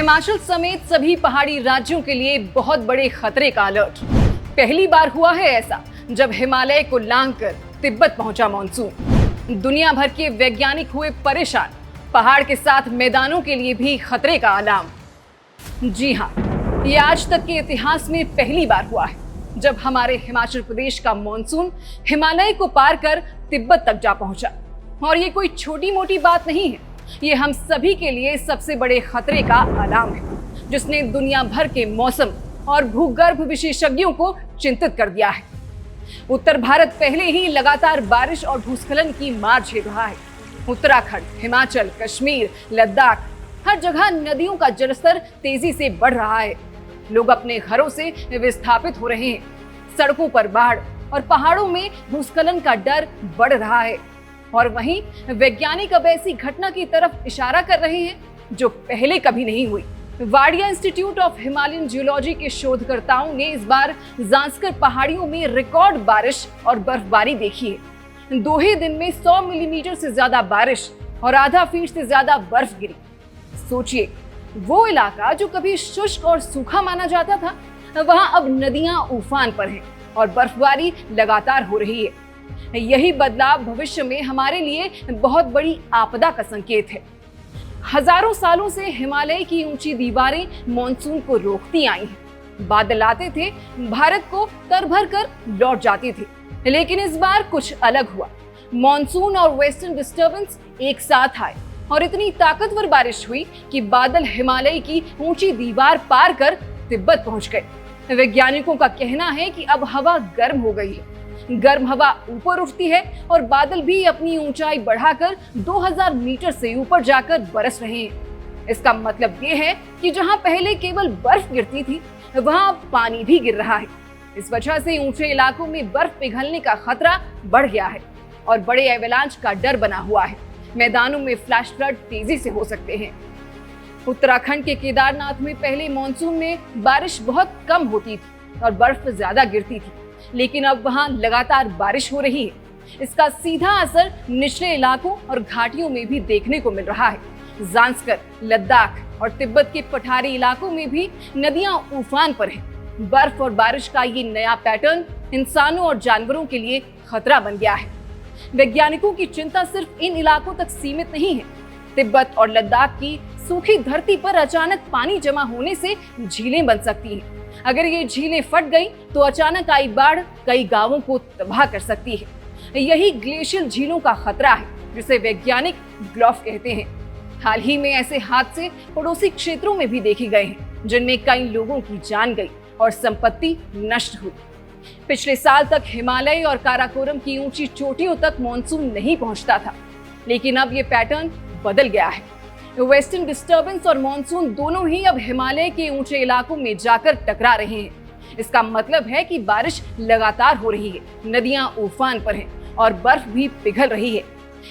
हिमाचल समेत सभी पहाड़ी राज्यों के लिए बहुत बड़े खतरे का अलर्ट। पहली बार हुआ है ऐसा जब हिमालय को लांघकर तिब्बत पहुंचा मॉनसून। दुनिया भर के वैज्ञानिक हुए परेशान। पहाड़ के साथ मैदानों के लिए भी खतरे का अलार्म। जी हां, ये आज तक के इतिहास में पहली बार हुआ है जब हमारे हिमाचल प्रदेश का मॉनसून हिमालय को पार कर तिब्बत तक जा पहुंचा। और ये कोई छोटी मोटी बात नहीं है, ये हम सभी के लिए सबसे बड़े खतरे का अलार्म है, जिसने दुनिया भर के मौसम और भूगर्भ विशेषज्ञों को चिंतित कर दिया है। उत्तर भारत पहले ही लगातार बारिश और भूस्खलन की मार झेल रहा है। उत्तराखंड, हिमाचल, कश्मीर, लद्दाख, हर जगह नदियों का जलस्तर तेजी से बढ़ रहा है। लोग अपने घरों से विस्थापित हो रहे हैं। सड़कों पर बाढ़ और पहाड़ों में भूस्खलन का डर बढ़ रहा है। और वहीं वैज्ञानिक अब ऐसी घटना की तरफ इशारा कर रहे हैं जो पहले कभी नहीं हुई। Wadia institute of Himalayan geology के शोधकर्ताओं ने इस बार जांस्कर पहाड़ियों में रिकॉर्ड बारिश और बर्फबारी देखी है। 2 ही दिन में 100 मिलीमीटर से ज्यादा बारिश और आधा फीट से ज्यादा बर्फ गिरी। सोचिए, वो इलाका जो कभी शुष्क और सूखा माना जाता था, वहां अब नदियां उफान पर हैं और बर्फबारी लगातार हो रही है। यही बदलाव भविष्य में हमारे लिए बहुत बड़ी आपदा का संकेत है। हजारों सालों से हिमालय की ऊंची दीवारें मॉनसून को रोकती आई हैं। बादल आते थे, भारत को तर भर कर लौट जाते थे। लेकिन इस बार कुछ अलग हुआ। मॉनसून और वेस्टर्न डिस्टर्बेंस एक साथ आए और इतनी ताकतवर बारिश हुई कि बादल हिमालय की ऊंची दीवार पार कर तिब्बत पहुंच गए। वैज्ञानिकों का कहना है कि अब हवा गर्म हो गई है। गर्म हवा ऊपर उठती है और बादल भी अपनी ऊंचाई बढ़ाकर 2000 मीटर से ऊपर जाकर बरस रहे हैं। इसका मतलब ये है कि जहां पहले केवल बर्फ गिरती थी, वहां अब पानी भी गिर रहा है। इस वजह से ऊंचे इलाकों में बर्फ पिघलने का खतरा बढ़ गया है और बड़े एवेलांच का डर बना हुआ है। मैदानों में फ्लैश फ्लड तेजी से हो सकते हैं। उत्तराखंड के केदारनाथ में पहले मॉनसून में बारिश बहुत कम होती थी और बर्फ ज्यादा गिरती थी, लेकिन अब वहां लगातार बारिश हो रही है। इसका सीधा असर निचले इलाकों और घाटियों में भी देखने को मिल रहा है। जांस्कर, लद्दाख और तिब्बत के पठारी इलाकों में भी नदियां उफान पर हैं। बर्फ और बारिश का ये नया पैटर्न इंसानों और जानवरों के लिए खतरा बन गया है। वैज्ञानिकों की चिंता सिर्फ इन इलाकों तक सीमित नहीं है। तिब्बत और लद्दाख की सूखी धरती पर अचानक पानी जमा होने से झीलें बन सकती हैं। अगर ये झीलें फट गई तो अचानक आई बाढ़ कई गांवों को तबाह कर सकती है। यही ग्लेशियल झीलों का खतरा है, जिसे वैज्ञानिक ग्लॉफ कहते हैं। हाल ही में ऐसे हादसे पड़ोसी क्षेत्रों में भी देखे गए हैं, जिनमें कई लोगों की जान गई और संपत्ति नष्ट हुई। पिछले साल तक हिमालय और काराकोरम की ऊंची चोटियों तक मॉनसून नहीं पहुंचता था, लेकिन अब ये पैटर्न बदल गया है। वेस्टर्न डिस्टर्बेंस और मॉनसून दोनों ही अब हिमालय के ऊंचे इलाकों में जाकर टकरा रहे हैं। इसका मतलब है कि बारिश लगातार हो रही है, नदियां उफान पर हैं और बर्फ भी पिघल रही है।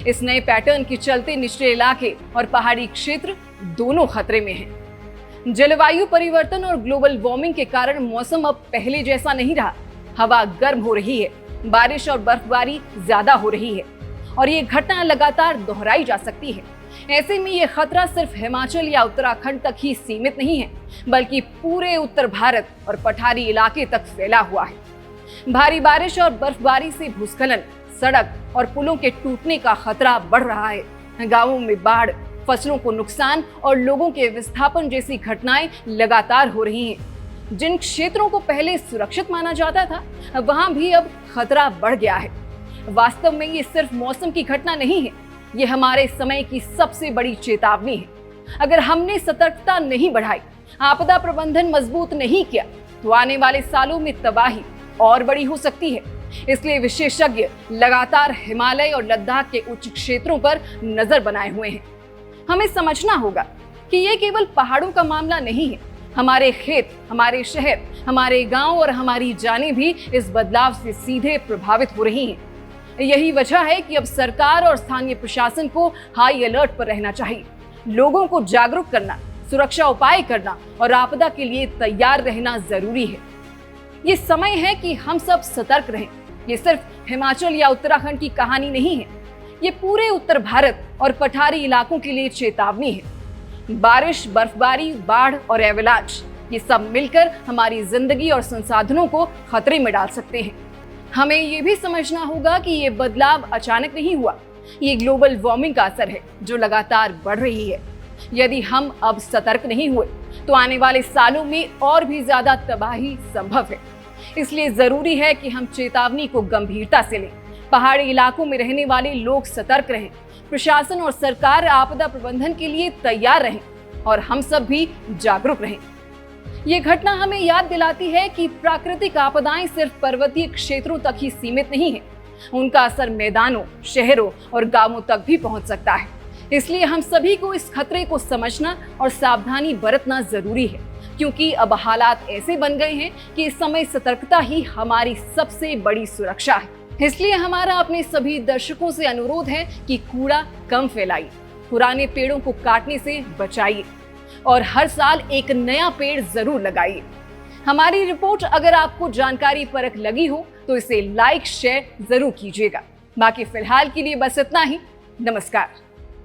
इस नए पैटर्न के चलते निचले इलाके और पहाड़ी क्षेत्र दोनों खतरे में हैं। जलवायु परिवर्तन और ग्लोबल वार्मिंग के कारण मौसम अब पहले जैसा नहीं रहा। हवा गर्म हो रही है, बारिश और बर्फबारी ज्यादा हो रही है और ये घटना लगातार दोहराई जा सकती है। ऐसे में ये खतरा सिर्फ हिमाचल या उत्तराखंड तक ही सीमित नहीं है, बल्कि पूरे उत्तर भारत और पठारी इलाके तक फैला हुआ है। भारी बारिश और बर्फबारी से भूस्खलन, सड़क और पुलों के टूटने का खतरा बढ़ रहा है। गांवों में बाढ़, फसलों को नुकसान और लोगों के विस्थापन जैसी घटनाएं लगातार हो रही हैं। जिन क्षेत्रों को पहले सुरक्षित माना जाता था, वहां भी अब खतरा बढ़ गया है। वास्तव में ये सिर्फ मौसम की घटना नहीं है, ये हमारे समय की सबसे बड़ी चेतावनी है। अगर हमने सतर्कता नहीं बढ़ाई, आपदा प्रबंधन मजबूत नहीं किया, तो आने वाले सालों में तबाही और बड़ी हो सकती है। इसलिए विशेषज्ञ लगातार हिमालय और लद्दाख के उच्च क्षेत्रों पर नजर बनाए हुए हैं। हमें समझना होगा कि ये केवल पहाड़ों का मामला नहीं है। हमारे खेत, हमारे शहर, हमारे गांव और हमारी जानें भी इस बदलाव से सीधे प्रभावित हो रही हैं। यही वजह है कि अब सरकार और स्थानीय प्रशासन को हाई अलर्ट पर रहना चाहिए। लोगों को जागरूक करना, सुरक्षा उपाय करना और आपदा के लिए तैयार रहना जरूरी है। ये समय है कि हम सब सतर्क रहें। ये सिर्फ हिमाचल या उत्तराखंड की कहानी नहीं है, ये पूरे उत्तर भारत और पठारी इलाकों के लिए चेतावनी है। बारिश, बर्फबारी, बाढ़ और एवलांच, ये सब मिलकर हमारी जिंदगी और संसाधनों को खतरे में डाल सकते हैं। हमें ये भी समझना होगा कि ये बदलाव अचानक नहीं हुआ। ये ग्लोबल वार्मिंग का असर है जो लगातार बढ़ रही है। यदि हम अब सतर्क नहीं हुए तो आने वाले सालों में और भी ज्यादा तबाही संभव है। इसलिए जरूरी है कि हम चेतावनी को गंभीरता से लें। पहाड़ी इलाकों में रहने वाले लोग सतर्क रहें, प्रशासन और सरकार आपदा प्रबंधन के लिए तैयार रहें और हम सब भी जागरूक रहें। ये घटना हमें याद दिलाती है कि प्राकृतिक आपदाएं सिर्फ पर्वतीय क्षेत्रों तक ही सीमित नहीं है। उनका असर मैदानों, शहरों और गांवों तक भी पहुंच सकता है। इसलिए हम सभी को इस खतरे को समझना और सावधानी बरतना जरूरी है, क्योंकि अब हालात ऐसे बन गए हैं कि इस समय सतर्कता ही हमारी सबसे बड़ी सुरक्षा है। इसलिए हमारा अपने सभी दर्शकों से अनुरोध है कि कूड़ा कम फैलाइए, पुराने पेड़ों को काटने से बचाइए और हर साल एक नया पेड़ जरूर लगाइए। हमारी रिपोर्ट अगर आपको जानकारी परक लगी हो तो इसे लाइक, शेयर जरूर कीजिएगा। बाकी फिलहाल के लिए बस इतना ही। नमस्कार।